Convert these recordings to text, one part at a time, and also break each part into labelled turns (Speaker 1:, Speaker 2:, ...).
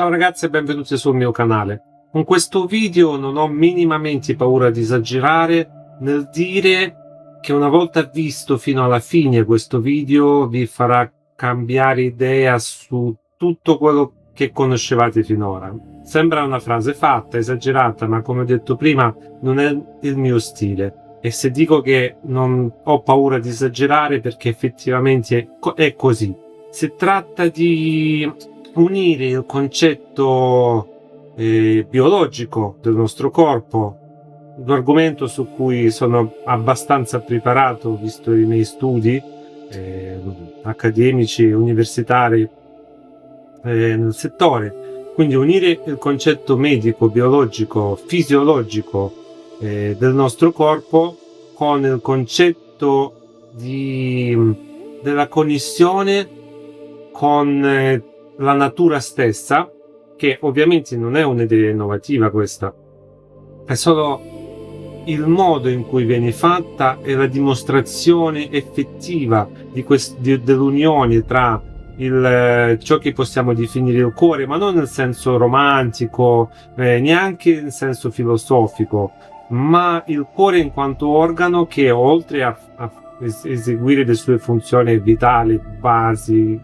Speaker 1: Ciao ragazzi e benvenuti sul mio canale. Con questo video non ho minimamente paura di esagerare nel dire che una volta visto fino alla fine questo video vi farà cambiare idea su tutto quello che conoscevate finora. Sembra una frase fatta, esagerata, ma come ho detto prima non è il mio stile. E se dico che non ho paura di esagerare perché effettivamente è così. Si tratta di unire il concetto biologico del nostro corpo, un argomento su cui sono abbastanza preparato visto i miei studi accademici e universitari nel settore. Quindi unire il concetto medico, biologico, fisiologico del nostro corpo con il concetto della connessione con la natura stessa, che ovviamente non è un'idea innovativa questa, è solo il modo in cui viene fatta e la dimostrazione effettiva dell'unione tra ciò che possiamo definire il cuore, ma non nel senso romantico, neanche nel senso filosofico, ma il cuore in quanto organo che oltre a eseguire le sue funzioni vitali,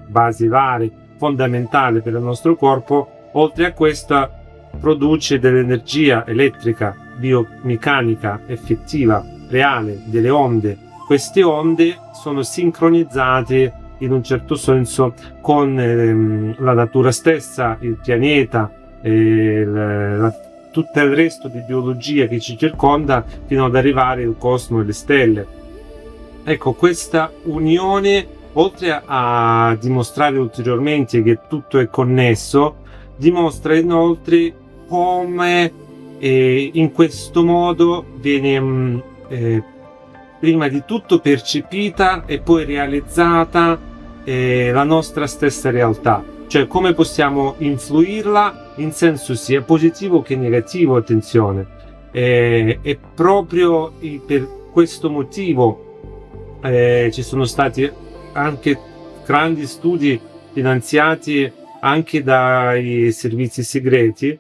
Speaker 1: basilari, fondamentale per il nostro corpo, oltre a questa produce dell'energia elettrica, biomeccanica, effettiva, reale, delle onde. Queste onde sono sincronizzate in un certo senso con la natura stessa, il pianeta, tutto il resto di biologia che ci circonda, fino ad arrivare al cosmo e le stelle. Ecco, questa unione, oltre a dimostrare ulteriormente che tutto è connesso, dimostra inoltre come in questo modo viene prima di tutto percepita e poi realizzata la nostra stessa realtà, cioè come possiamo influirla in senso sia positivo che negativo, attenzione, e proprio per questo motivo ci sono stati anche grandi studi finanziati anche dai servizi segreti,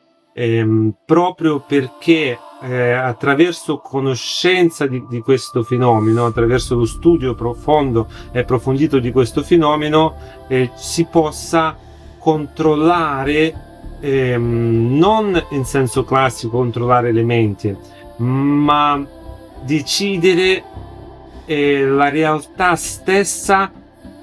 Speaker 1: proprio perché attraverso conoscenza di questo fenomeno, attraverso lo studio profondo e approfondito di questo fenomeno, si possa controllare, non in senso classico controllare le menti, ma decidere la realtà stessa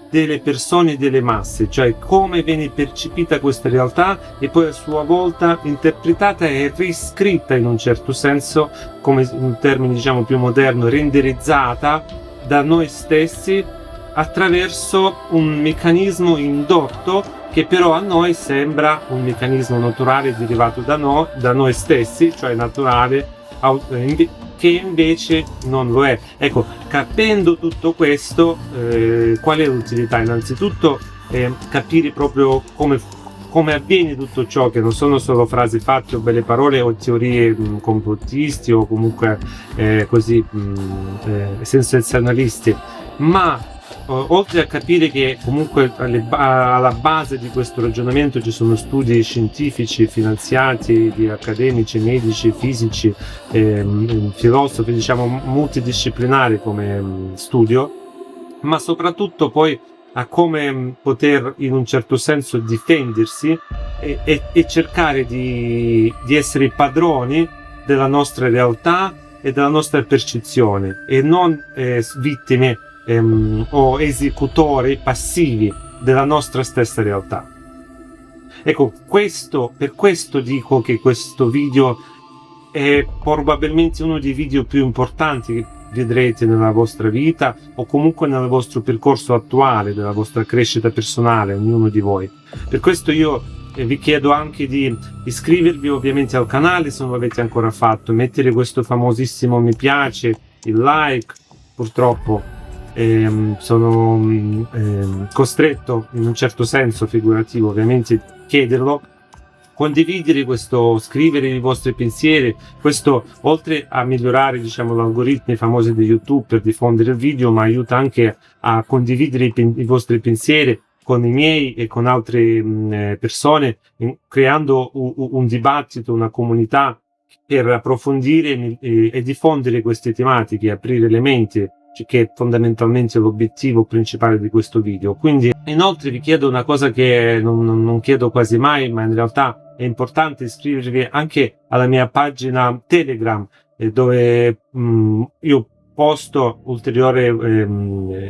Speaker 1: delle persone e delle masse, cioè come viene percepita questa realtà e poi a sua volta interpretata e riscritta in un certo senso, come in termini diciamo più moderno, renderizzata da noi stessi attraverso un meccanismo indotto che però a noi sembra un meccanismo naturale derivato da noi stessi, cioè naturale, che invece non lo è. Ecco, capendo tutto questo, qual è l'utilità? Innanzitutto capire proprio come avviene tutto ciò, che non sono solo frasi fatte o belle parole o teorie complottisti o comunque così sensazionalisti, ma oltre a capire che comunque alla base di questo ragionamento ci sono studi scientifici finanziati di accademici, medici, fisici, filosofi, diciamo multidisciplinari come studio, ma soprattutto poi a come poter in un certo senso difendersi e cercare di essere padroni della nostra realtà e della nostra percezione e non vittime o esecutori passivi della nostra stessa realtà. Ecco, per questo dico che questo video è probabilmente uno dei video più importanti che vedrete nella vostra vita o comunque nel vostro percorso attuale della vostra crescita personale, ognuno di voi. Per questo io vi chiedo anche di iscrivervi ovviamente al canale se non l'avete ancora fatto, mettere questo famosissimo mi piace, il like. Purtroppo sono costretto in un certo senso figurativo ovviamente a chiederlo, condividere questo, scrivere i vostri pensieri. Questo oltre a migliorare diciamo gli algoritmi famosi di YouTube per diffondere il video, ma aiuta anche a condividere i vostri pensieri con i miei e con altre persone, creando un dibattito, una comunità per approfondire e diffondere queste tematiche, aprire le menti, che è fondamentalmente l'obiettivo principale di questo video. Quindi inoltre vi chiedo una cosa che non chiedo quasi mai, ma in realtà è importante: iscrivervi anche alla mia pagina Telegram, dove io posto ulteriore,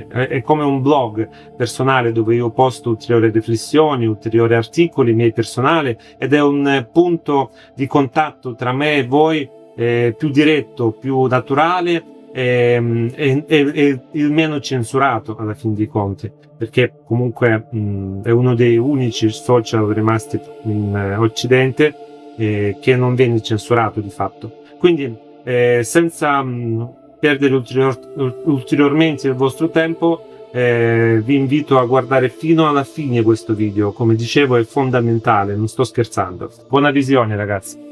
Speaker 1: è come un blog personale dove io posto ulteriori riflessioni, ulteriori articoli miei personali, ed è un punto di contatto tra me e voi, più diretto, più naturale, e il meno censurato alla fin dei conti, perché comunque è uno dei unici social rimasti in Occidente che non viene censurato di fatto. Quindi senza perdere ulteriormente il vostro tempo, vi invito a guardare fino alla fine questo video. Come dicevo, è fondamentale, non sto scherzando. Buona visione, ragazzi.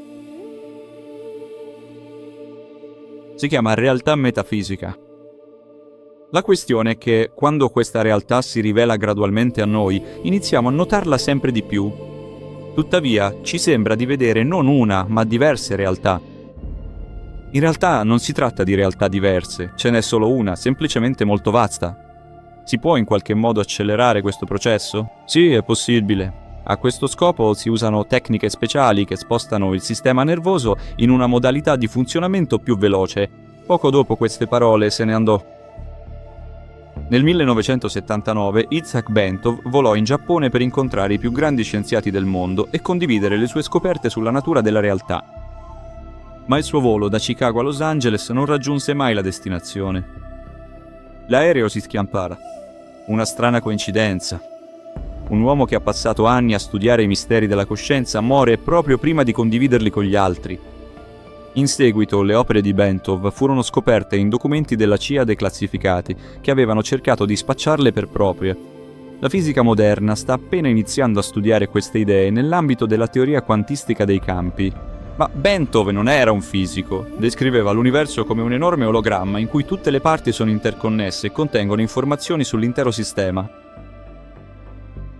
Speaker 2: Si chiama realtà metafisica. La questione è che quando questa realtà si rivela gradualmente a noi, iniziamo a notarla sempre di più. Tuttavia, ci sembra di vedere non una, ma diverse realtà. In realtà non si tratta di realtà diverse, ce n'è solo una, semplicemente molto vasta. Si può in qualche modo accelerare questo processo? Sì, è possibile. A questo scopo si usano tecniche speciali che spostano il sistema nervoso in una modalità di funzionamento più veloce. Poco dopo queste parole se ne andò. Nel 1979 Isaac Bentov volò in Giappone per incontrare i più grandi scienziati del mondo e condividere le sue scoperte sulla natura della realtà. Ma il suo volo da Chicago a Los Angeles non raggiunse mai la destinazione. L'aereo si schiampara. Una strana coincidenza. Un uomo che ha passato anni a studiare i misteri della coscienza muore proprio prima di condividerli con gli altri. In seguito le opere di Bentov furono scoperte in documenti della CIA declassificati, che avevano cercato di spacciarle per proprie. La fisica moderna sta appena iniziando a studiare queste idee nell'ambito della teoria quantistica dei campi. Ma Bentov non era un fisico, descriveva l'universo come un enorme ologramma in cui tutte le parti sono interconnesse e contengono informazioni sull'intero sistema.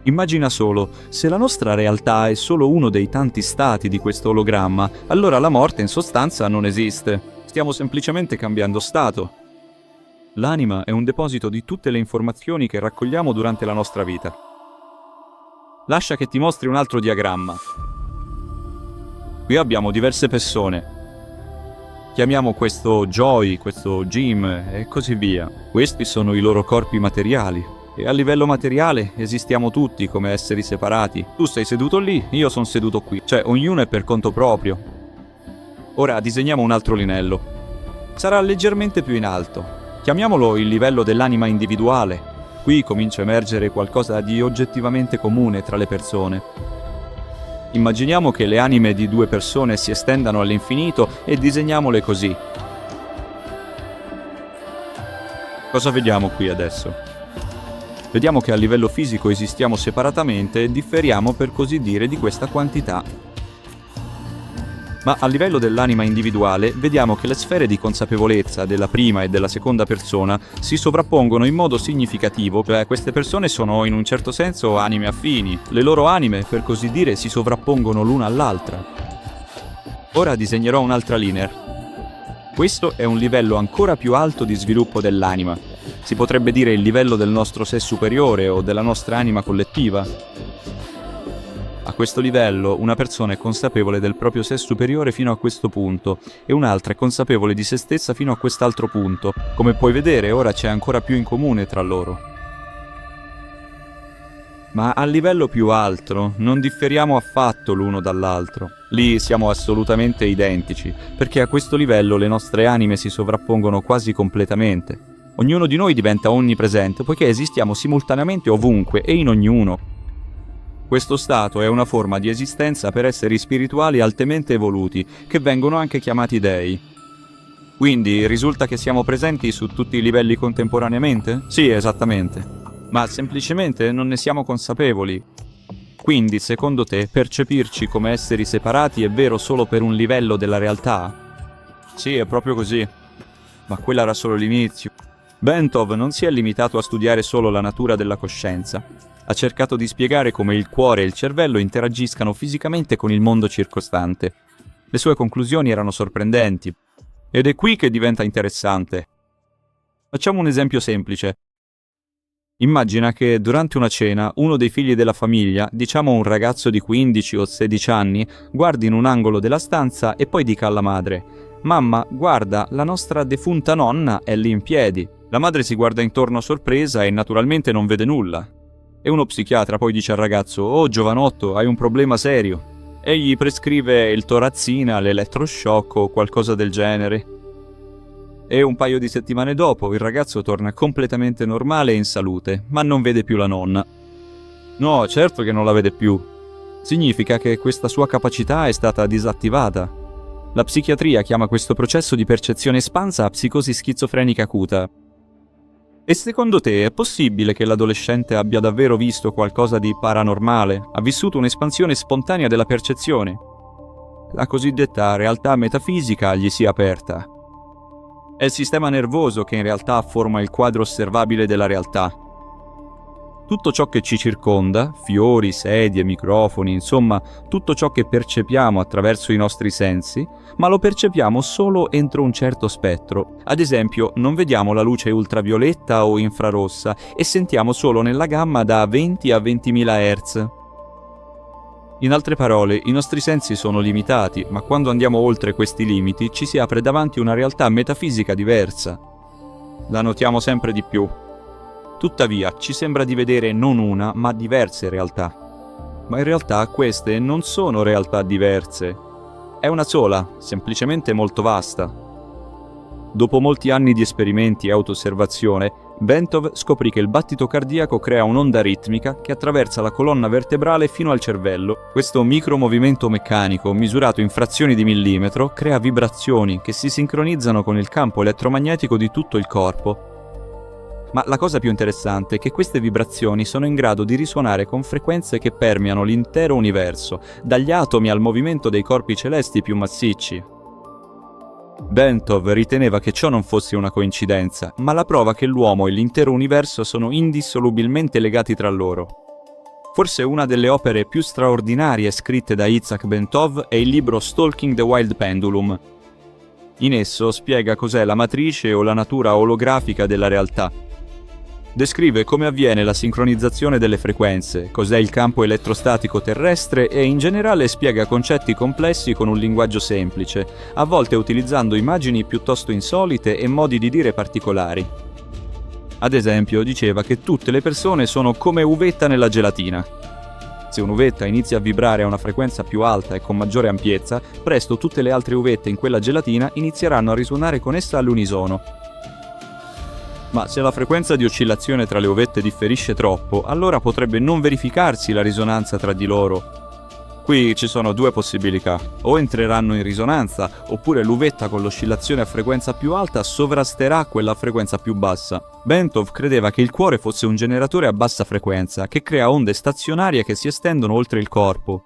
Speaker 2: Immagina solo, se la nostra realtà è solo uno dei tanti stati di questo ologramma, allora la morte in sostanza non esiste. Stiamo semplicemente cambiando stato. L'anima è un deposito di tutte le informazioni che raccogliamo durante la nostra vita. Lascia che ti mostri un altro diagramma. Qui abbiamo diverse persone. Chiamiamo questo Joy, questo Jim e così via. Questi sono i loro corpi materiali. E a livello materiale esistiamo tutti come esseri separati. Tu sei seduto lì, io sono seduto qui. Cioè, ognuno è per conto proprio. Ora disegniamo un altro livello. Sarà leggermente più in alto. Chiamiamolo il livello dell'anima individuale. Qui comincia a emergere qualcosa di oggettivamente comune tra le persone. Immaginiamo che le anime di due persone si estendano all'infinito e disegniamole così. Cosa vediamo qui adesso? Vediamo che a livello fisico esistiamo separatamente e differiamo, per così dire, di questa quantità. Ma a livello dell'anima individuale vediamo che le sfere di consapevolezza della prima e della seconda persona si sovrappongono in modo significativo, cioè queste persone sono in un certo senso anime affini, le loro anime, per così dire, si sovrappongono l'una all'altra. Ora disegnerò un'altra linea. Questo è un livello ancora più alto di sviluppo dell'anima. Si potrebbe dire il livello del nostro sé superiore o della nostra anima collettiva. A questo livello una persona è consapevole del proprio sé superiore fino a questo punto e un'altra è consapevole di se stessa fino a quest'altro punto. Come puoi vedere, ora c'è ancora più in comune tra loro. Ma a livello più alto non differiamo affatto l'uno dall'altro. Lì siamo assolutamente identici, perché a questo livello le nostre anime si sovrappongono quasi completamente. Ognuno di noi diventa onnipresente, poiché esistiamo simultaneamente ovunque e in ognuno. Questo stato è una forma di esistenza per esseri spirituali altamente evoluti, che vengono anche chiamati dei. Quindi risulta che siamo presenti su tutti i livelli contemporaneamente? Sì, esattamente. Ma semplicemente non ne siamo consapevoli. Quindi, secondo te, percepirci come esseri separati è vero solo per un livello della realtà? Sì, è proprio così. Ma quello era solo l'inizio. Bentov non si è limitato a studiare solo la natura della coscienza. Ha cercato di spiegare come il cuore e il cervello interagiscano fisicamente con il mondo circostante. Le sue conclusioni erano sorprendenti. Ed è qui che diventa interessante. Facciamo un esempio semplice. Immagina che durante una cena uno dei figli della famiglia, diciamo un ragazzo di 15 o 16 anni, guardi in un angolo della stanza e poi dica alla madre: «Mamma, guarda, la nostra defunta nonna è lì in piedi». La madre si guarda intorno sorpresa e naturalmente non vede nulla. E uno psichiatra poi dice al ragazzo: «Oh giovanotto, hai un problema serio». E gli prescrive il torazzina, l'elettroshock o qualcosa del genere. E un paio di settimane dopo il ragazzo torna completamente normale e in salute, ma non vede più la nonna. No, certo che non la vede più. Significa che questa sua capacità è stata disattivata. La psichiatria chiama questo processo di percezione espansa psicosi schizofrenica acuta. E secondo te è possibile che l'adolescente abbia davvero visto qualcosa di paranormale? Ha vissuto un'espansione spontanea della percezione? La cosiddetta realtà metafisica gli si è aperta. È il sistema nervoso che in realtà forma il quadro osservabile della realtà. Tutto ciò che ci circonda, fiori, sedie, microfoni, insomma, tutto ciò che percepiamo attraverso i nostri sensi, ma lo percepiamo solo entro un certo spettro. Ad esempio, non vediamo la luce ultravioletta o infrarossa e sentiamo solo nella gamma da 20 a 20.000 Hz. In altre parole, i nostri sensi sono limitati, ma quando andiamo oltre questi limiti ci si apre davanti una realtà metafisica diversa. La notiamo sempre di più. Tuttavia, ci sembra di vedere non una, ma diverse realtà. Ma in realtà queste non sono realtà diverse. È una sola, semplicemente molto vasta. Dopo molti anni di esperimenti e auto-osservazione, Bentov scoprì che il battito cardiaco crea un'onda ritmica che attraversa la colonna vertebrale fino al cervello. Questo micromovimento meccanico, misurato in frazioni di millimetro, crea vibrazioni che si sincronizzano con il campo elettromagnetico di tutto il corpo. Ma la cosa più interessante è che queste vibrazioni sono in grado di risuonare con frequenze che permeano l'intero universo, dagli atomi al movimento dei corpi celesti più massicci. Bentov riteneva che ciò non fosse una coincidenza, ma la prova che l'uomo e l'intero universo sono indissolubilmente legati tra loro. Forse una delle opere più straordinarie scritte da Itzhak Bentov è il libro Stalking the Wild Pendulum. In esso spiega cos'è la matrice o la natura olografica della realtà. Descrive come avviene la sincronizzazione delle frequenze, cos'è il campo elettrostatico terrestre e in generale spiega concetti complessi con un linguaggio semplice, a volte utilizzando immagini piuttosto insolite e modi di dire particolari. Ad esempio, diceva che tutte le persone sono come uvetta nella gelatina. Se un'uvetta inizia a vibrare a una frequenza più alta e con maggiore ampiezza, presto tutte le altre uvette in quella gelatina inizieranno a risuonare con essa all'unisono. Ma se la frequenza di oscillazione tra le uvette differisce troppo, allora potrebbe non verificarsi la risonanza tra di loro. Qui ci sono due possibilità: o entreranno in risonanza, oppure l'uvetta con l'oscillazione a frequenza più alta sovrasterà quella a frequenza più bassa. Bentov credeva che il cuore fosse un generatore a bassa frequenza, che crea onde stazionarie che si estendono oltre il corpo.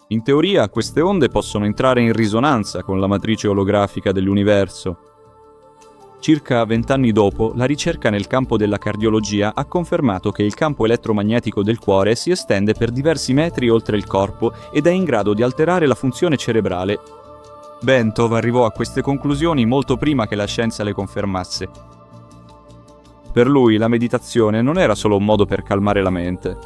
Speaker 2: In teoria, queste onde possono entrare in risonanza con la matrice olografica dell'universo. Circa 20 anni dopo, la ricerca nel campo della cardiologia ha confermato che il campo elettromagnetico del cuore si estende per diversi metri oltre il corpo ed è in grado di alterare la funzione cerebrale. Bentov arrivò a queste conclusioni molto prima che la scienza le confermasse. Per lui la meditazione non era solo un modo per calmare la mente.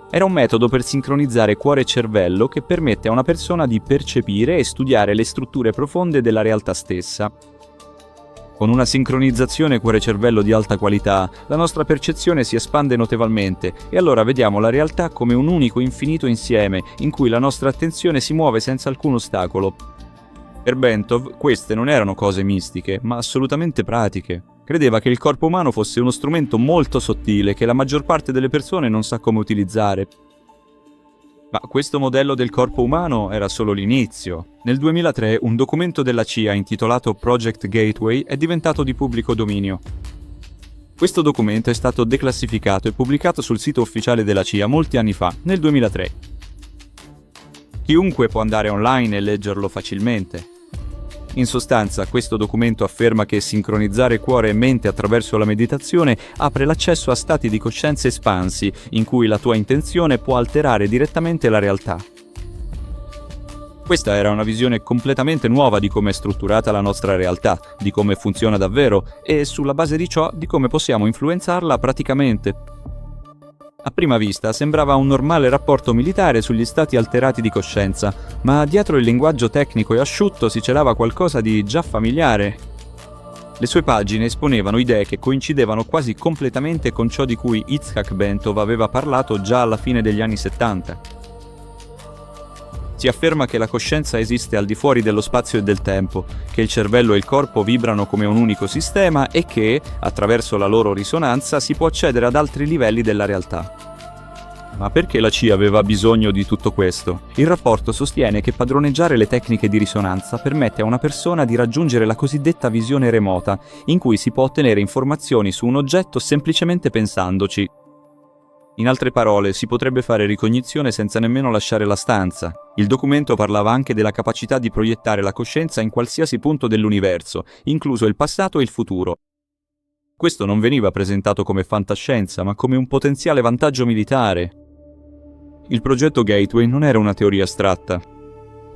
Speaker 2: Era un metodo per sincronizzare cuore e cervello che permette a una persona di percepire e studiare le strutture profonde della realtà stessa. Con una sincronizzazione cuore-cervello di alta qualità, la nostra percezione si espande notevolmente e allora vediamo la realtà come un unico infinito insieme in cui la nostra attenzione si muove senza alcun ostacolo. Per Bentov queste non erano cose mistiche, ma assolutamente pratiche. Credeva che il corpo umano fosse uno strumento molto sottile che la maggior parte delle persone non sa come utilizzare. Ma questo modello del corpo umano era solo l'inizio. Nel 2003 un documento della CIA intitolato Project Gateway è diventato di pubblico dominio. Questo documento è stato declassificato e pubblicato sul sito ufficiale della CIA molti anni fa, nel 2003. Chiunque può andare online e leggerlo facilmente. In sostanza, questo documento afferma che sincronizzare cuore e mente attraverso la meditazione apre l'accesso a stati di coscienza espansi, in cui la tua intenzione può alterare direttamente la realtà. Questa era una visione completamente nuova di come è strutturata la nostra realtà, di come funziona davvero e, sulla base di ciò, di come possiamo influenzarla praticamente. A prima vista sembrava un normale rapporto militare sugli stati alterati di coscienza, ma dietro il linguaggio tecnico e asciutto si celava qualcosa di già familiare. Le sue pagine esponevano idee che coincidevano quasi completamente con ciò di cui Itzhak Bentov aveva parlato già alla fine degli anni 70. Si afferma che la coscienza esiste al di fuori dello spazio e del tempo, che il cervello e il corpo vibrano come un unico sistema e che, attraverso la loro risonanza, si può accedere ad altri livelli della realtà. Ma perché la CIA aveva bisogno di tutto questo? Il rapporto sostiene che padroneggiare le tecniche di risonanza permette a una persona di raggiungere la cosiddetta visione remota, in cui si può ottenere informazioni su un oggetto semplicemente pensandoci. In altre parole, si potrebbe fare ricognizione senza nemmeno lasciare la stanza. Il documento parlava anche della capacità di proiettare la coscienza in qualsiasi punto dell'universo, incluso il passato e il futuro. Questo non veniva presentato come fantascienza, ma come un potenziale vantaggio militare. Il progetto Gateway non era una teoria astratta.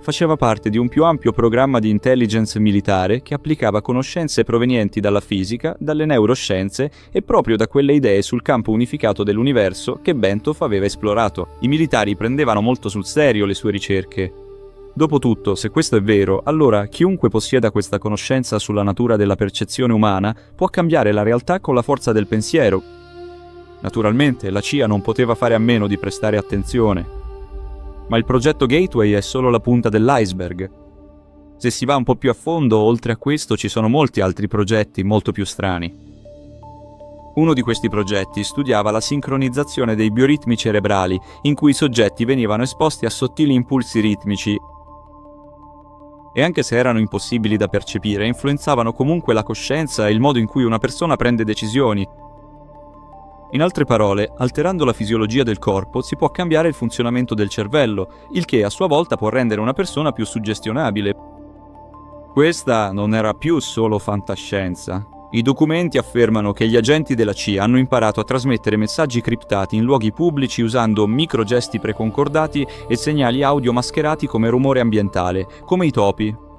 Speaker 2: Faceva parte di un più ampio programma di intelligence militare che applicava conoscenze provenienti dalla fisica, dalle neuroscienze e proprio da quelle idee sul campo unificato dell'universo che Bentov aveva esplorato. I militari prendevano molto sul serio le sue ricerche. Dopotutto, se questo è vero, allora chiunque possieda questa conoscenza sulla natura della percezione umana può cambiare la realtà con la forza del pensiero. Naturalmente, la CIA non poteva fare a meno di prestare attenzione. Ma il progetto Gateway è solo la punta dell'iceberg. Se si va un po' più a fondo, oltre a questo ci sono molti altri progetti molto più strani. Uno di questi progetti studiava la sincronizzazione dei bioritmi cerebrali, in cui i soggetti venivano esposti a sottili impulsi ritmici e anche se erano impossibili da percepire, influenzavano comunque la coscienza e il modo in cui una persona prende decisioni. In altre parole, alterando la fisiologia del corpo si può cambiare il funzionamento del cervello, il che a sua volta può rendere una persona più suggestionabile. Questa non era più solo fantascienza. I documenti affermano che gli agenti della CIA hanno imparato a trasmettere messaggi criptati in luoghi pubblici usando microgesti preconcordati e segnali audio mascherati come rumore ambientale, come i topi.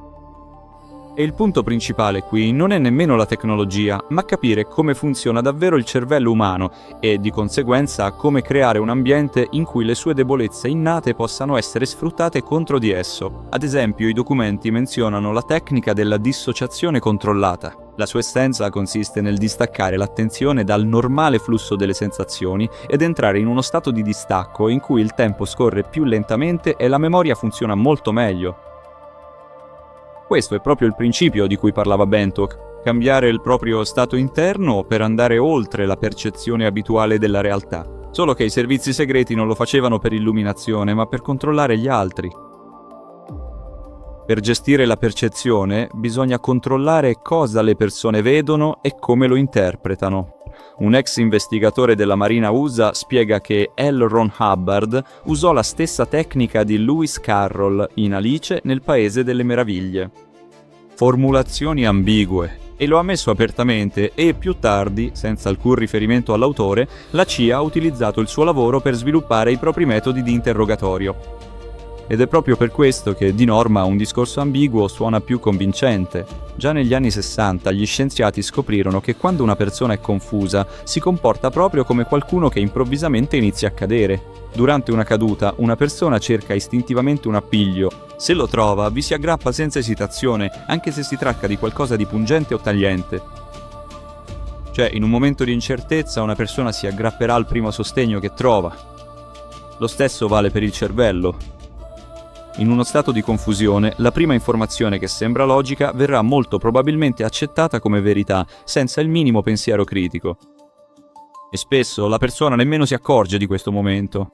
Speaker 2: E il punto principale qui non è nemmeno la tecnologia, ma capire come funziona davvero il cervello umano e, di conseguenza, come creare un ambiente in cui le sue debolezze innate possano essere sfruttate contro di esso. Ad esempio, i documenti menzionano la tecnica della dissociazione controllata. La sua essenza consiste nel distaccare l'attenzione dal normale flusso delle sensazioni ed entrare in uno stato di distacco in cui il tempo scorre più lentamente e la memoria funziona molto meglio. Questo è proprio il principio di cui parlava Bentov, cambiare il proprio stato interno per andare oltre la percezione abituale della realtà. Solo che i servizi segreti non lo facevano per illuminazione, ma per controllare gli altri. Per gestire la percezione bisogna controllare cosa le persone vedono e come lo interpretano. Un ex investigatore della Marina USA spiega che L. Ron Hubbard usò la stessa tecnica di Lewis Carroll in Alice nel Paese delle Meraviglie. Formulazioni ambigue, e lo ha ammesso apertamente e più tardi, senza alcun riferimento all'autore, la CIA ha utilizzato il suo lavoro per sviluppare i propri metodi di interrogatorio. Ed è proprio per questo che, di norma, un discorso ambiguo suona più convincente. Già negli anni 60 gli scienziati scoprirono che quando una persona è confusa si comporta proprio come qualcuno che improvvisamente inizia a cadere. Durante una caduta, una persona cerca istintivamente un appiglio. Se lo trova, vi si aggrappa senza esitazione, anche se si tratta di qualcosa di pungente o tagliente. Cioè, in un momento di incertezza, una persona si aggrapperà al primo sostegno che trova. Lo stesso vale per il cervello. In uno stato di confusione, la prima informazione che sembra logica verrà molto probabilmente accettata come verità, senza il minimo pensiero critico. E spesso la persona nemmeno si accorge di questo momento.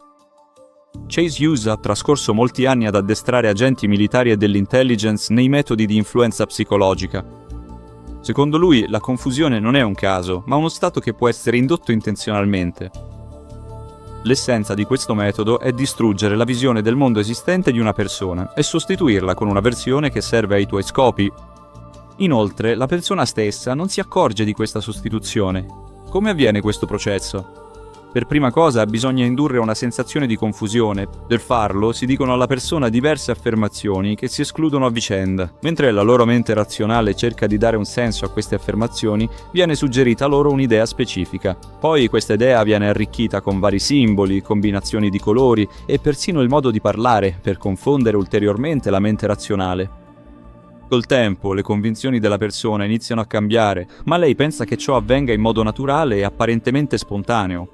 Speaker 2: Chase Hughes ha trascorso molti anni ad addestrare agenti militari e dell'intelligence nei metodi di influenza psicologica. Secondo lui, la confusione non è un caso, ma uno stato che può essere indotto intenzionalmente. L'essenza di questo metodo è distruggere la visione del mondo esistente di una persona e sostituirla con una versione che serve ai tuoi scopi. Inoltre, la persona stessa non si accorge di questa sostituzione. Come avviene questo processo? Per prima cosa bisogna indurre una sensazione di confusione. Per farlo si dicono alla persona diverse affermazioni che si escludono a vicenda. Mentre la loro mente razionale cerca di dare un senso a queste affermazioni, viene suggerita loro un'idea specifica. Poi questa idea viene arricchita con vari simboli, combinazioni di colori e persino il modo di parlare per confondere ulteriormente la mente razionale. Col tempo le convinzioni della persona iniziano a cambiare, ma lei pensa che ciò avvenga in modo naturale e apparentemente spontaneo.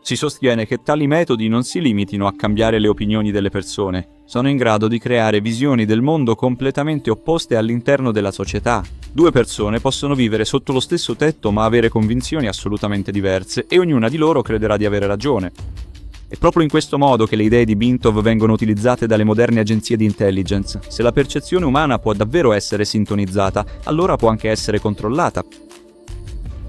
Speaker 2: Si sostiene che tali metodi non si limitino a cambiare le opinioni delle persone, sono in grado di creare visioni del mondo completamente opposte all'interno della società. Due persone possono vivere sotto lo stesso tetto ma avere convinzioni assolutamente diverse e ognuna di loro crederà di avere ragione. È proprio in questo modo che le idee di Bintov vengono utilizzate dalle moderne agenzie di intelligence. Se la percezione umana può davvero essere sintonizzata, allora può anche essere controllata.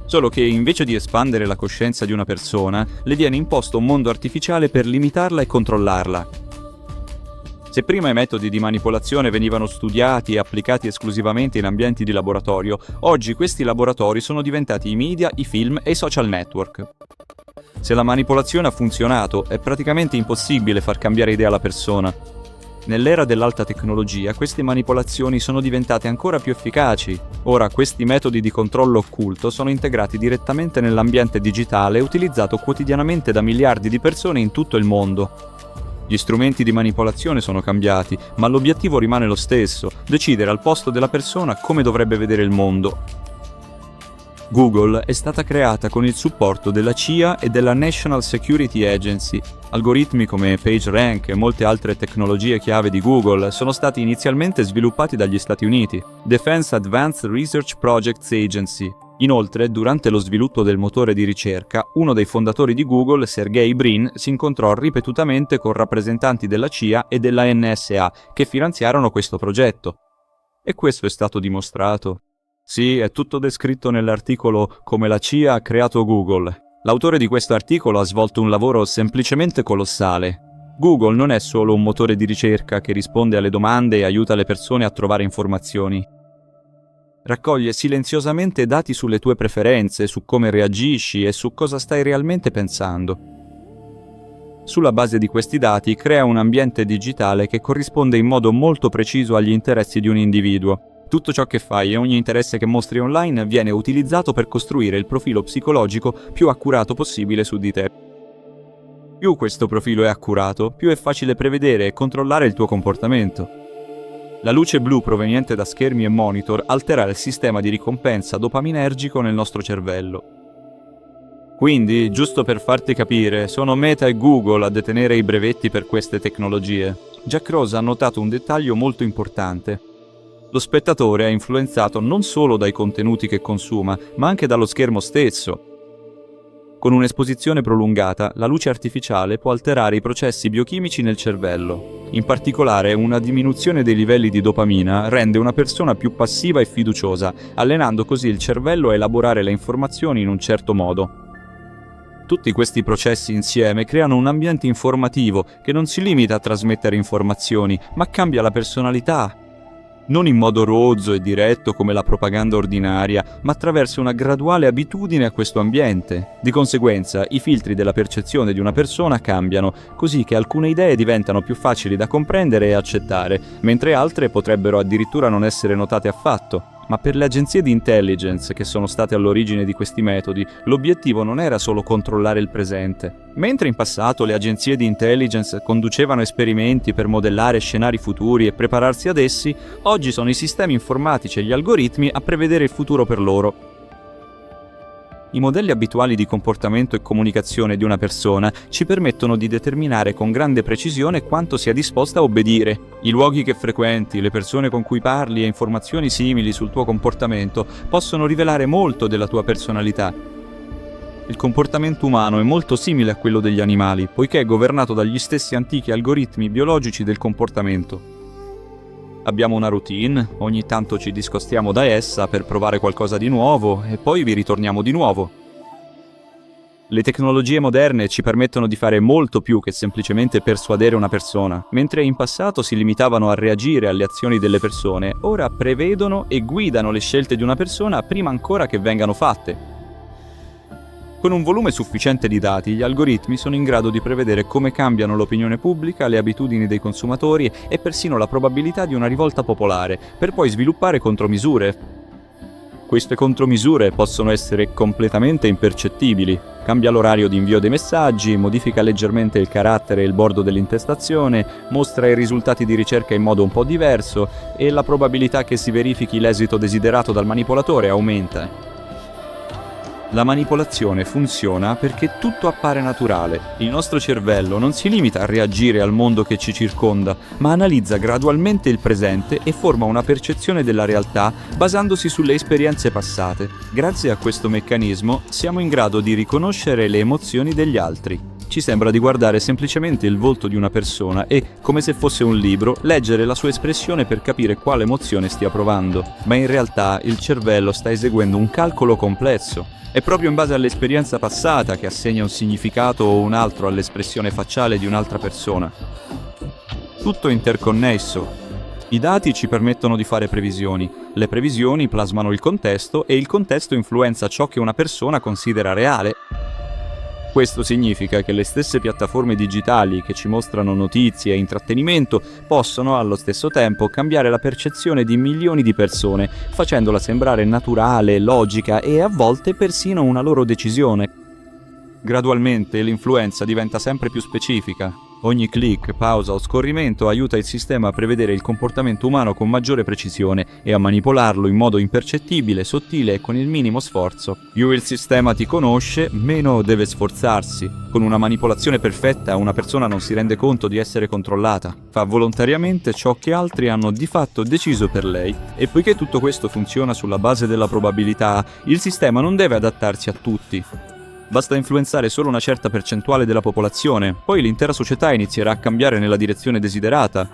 Speaker 2: Solo che invece di espandere la coscienza di una persona, le viene imposto un mondo artificiale per limitarla e controllarla. Se prima i metodi di manipolazione venivano studiati e applicati esclusivamente in ambienti di laboratorio, oggi questi laboratori sono diventati i media, i film e i social network. Se la manipolazione ha funzionato, è praticamente impossibile far cambiare idea alla persona. Nell'era dell'alta tecnologia, queste manipolazioni sono diventate ancora più efficaci. Ora, questi metodi di controllo occulto sono integrati direttamente nell'ambiente digitale e utilizzato quotidianamente da miliardi di persone in tutto il mondo. Gli strumenti di manipolazione sono cambiati, ma l'obiettivo rimane lo stesso: decidere al posto della persona come dovrebbe vedere il mondo. Google è stata creata con il supporto della CIA e della National Security Agency. Algoritmi come PageRank e molte altre tecnologie chiave di Google sono stati inizialmente sviluppati dagli Stati Uniti, Defense Advanced Research Projects Agency. Inoltre, durante lo sviluppo del motore di ricerca, uno dei fondatori di Google, Sergey Brin, si incontrò ripetutamente con rappresentanti della CIA e della NSA che finanziarono questo progetto. E questo è stato dimostrato. Sì, è tutto descritto nell'articolo Come la CIA ha creato Google. L'autore di questo articolo ha svolto un lavoro semplicemente colossale. Google non è solo un motore di ricerca che risponde alle domande e aiuta le persone a trovare informazioni. Raccoglie silenziosamente dati sulle tue preferenze, su come reagisci e su cosa stai realmente pensando. Sulla base di questi dati crea un ambiente digitale che corrisponde in modo molto preciso agli interessi di un individuo. Tutto ciò che fai e ogni interesse che mostri online viene utilizzato per costruire il profilo psicologico più accurato possibile su di te. Più questo profilo è accurato, più è facile prevedere e controllare il tuo comportamento. La luce blu proveniente da schermi e monitor altera il sistema di ricompensa dopaminergico nel nostro cervello. Quindi, giusto per farti capire, sono Meta e Google a detenere i brevetti per queste tecnologie. Jack Rose ha notato un dettaglio molto importante. Lo spettatore è influenzato non solo dai contenuti che consuma, ma anche dallo schermo stesso. Con un'esposizione prolungata, la luce artificiale può alterare i processi biochimici nel cervello. In particolare, una diminuzione dei livelli di dopamina rende una persona più passiva e fiduciosa, allenando così il cervello a elaborare le informazioni in un certo modo. Tutti questi processi insieme creano un ambiente informativo che non si limita a trasmettere informazioni, ma cambia la personalità. Non in modo rozzo e diretto come la propaganda ordinaria, ma attraverso una graduale abitudine a questo ambiente. Di conseguenza, i filtri della percezione di una persona cambiano, così che alcune idee diventano più facili da comprendere e accettare, mentre altre potrebbero addirittura non essere notate affatto. Ma per le agenzie di intelligence che sono state all'origine di questi metodi, l'obiettivo non era solo controllare il presente. Mentre in passato le agenzie di intelligence conducevano esperimenti per modellare scenari futuri e prepararsi ad essi, oggi sono i sistemi informatici e gli algoritmi a prevedere il futuro per loro. I modelli abituali di comportamento e comunicazione di una persona ci permettono di determinare con grande precisione quanto sia disposta a obbedire. I luoghi che frequenti, le persone con cui parli e informazioni simili sul tuo comportamento possono rivelare molto della tua personalità. Il comportamento umano è molto simile a quello degli animali, poiché è governato dagli stessi antichi algoritmi biologici del comportamento. Abbiamo una routine, ogni tanto ci discostiamo da essa per provare qualcosa di nuovo e poi vi ritorniamo di nuovo. Le tecnologie moderne ci permettono di fare molto più che semplicemente persuadere una persona. Mentre in passato si limitavano a reagire alle azioni delle persone, ora prevedono e guidano le scelte di una persona prima ancora che vengano fatte. Con un volume sufficiente di dati, gli algoritmi sono in grado di prevedere come cambiano l'opinione pubblica, le abitudini dei consumatori e persino la probabilità di una rivolta popolare, per poi sviluppare contromisure. Queste contromisure possono essere completamente impercettibili. Cambia l'orario di invio dei messaggi, modifica leggermente il carattere e il bordo dell'intestazione, mostra i risultati di ricerca in modo un po' diverso e la probabilità che si verifichi l'esito desiderato dal manipolatore aumenta. La manipolazione funziona perché tutto appare naturale. Il nostro cervello non si limita a reagire al mondo che ci circonda, ma analizza gradualmente il presente e forma una percezione della realtà basandosi sulle esperienze passate. Grazie a questo meccanismo siamo in grado di riconoscere le emozioni degli altri. Ci sembra di guardare semplicemente il volto di una persona e, come se fosse un libro, leggere la sua espressione per capire quale emozione stia provando. Ma in realtà il cervello sta eseguendo un calcolo complesso. È proprio in base all'esperienza passata che assegna un significato o un altro all'espressione facciale di un'altra persona. Tutto è interconnesso. I dati ci permettono di fare previsioni, le previsioni plasmano il contesto e il contesto influenza ciò che una persona considera reale. Questo significa che le stesse piattaforme digitali che ci mostrano notizie e intrattenimento possono allo stesso tempo cambiare la percezione di milioni di persone, facendola sembrare naturale, logica e a volte persino una loro decisione. Gradualmente l'influenza diventa sempre più specifica. Ogni click, pausa o scorrimento aiuta il sistema a prevedere il comportamento umano con maggiore precisione e a manipolarlo in modo impercettibile, sottile e con il minimo sforzo. Più il sistema ti conosce, meno deve sforzarsi. Con una manipolazione perfetta una persona non si rende conto di essere controllata. Fa volontariamente ciò che altri hanno di fatto deciso per lei e poiché tutto questo funziona sulla base della probabilità, il sistema non deve adattarsi a tutti. Basta influenzare solo una certa percentuale della popolazione, poi l'intera società inizierà a cambiare nella direzione desiderata.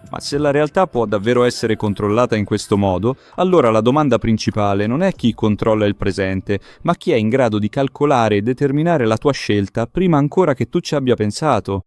Speaker 2: Ma se la realtà può davvero essere controllata in questo modo, allora la domanda principale non è chi controlla il presente, ma chi è in grado di calcolare e determinare la tua scelta prima ancora che tu ci abbia pensato.